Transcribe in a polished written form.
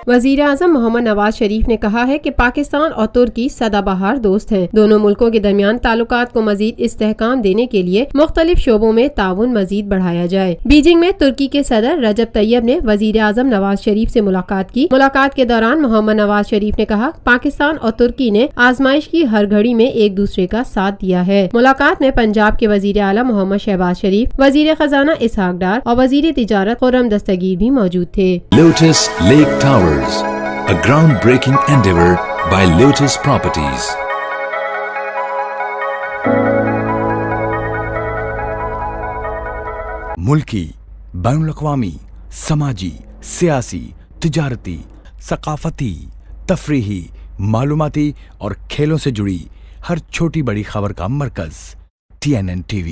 وزیر اعظم محمد نواز شریف نے کہا ہے کہ پاکستان اور ترکی سدا بہار دوست ہیں۔ دونوں ملکوں کے درمیان تعلقات کو مزید استحکام دینے کے لیے مختلف شعبوں میں تعاون مزید بڑھایا جائے۔ بیجنگ میں ترکی کے صدر رجب طیب نے وزیر اعظم نواز شریف سے ملاقات کی۔ ملاقات کے دوران محمد نواز شریف نے کہا پاکستان اور ترکی نے آزمائش کی ہر گھڑی میں ایک دوسرے کا ساتھ دیا ہے۔ ملاقات میں پنجاب کے وزیر اعلیٰ محمد شہباز شریف، وزیر خزانہ اسحاق ڈار اور وزیر تجارت خرم دستگیر بھی موجود تھے۔ Lotus Lake Towers, a groundbreaking endeavor by Lotus Properties. ملکی، بین الاقوامی، سماجی، سیاسی، تجارتی، ثقافتی، تفریحی، معلوماتی اور کھیلوں سے جڑی ہر چھوٹی بڑی خبر کا مرکز TNN TV۔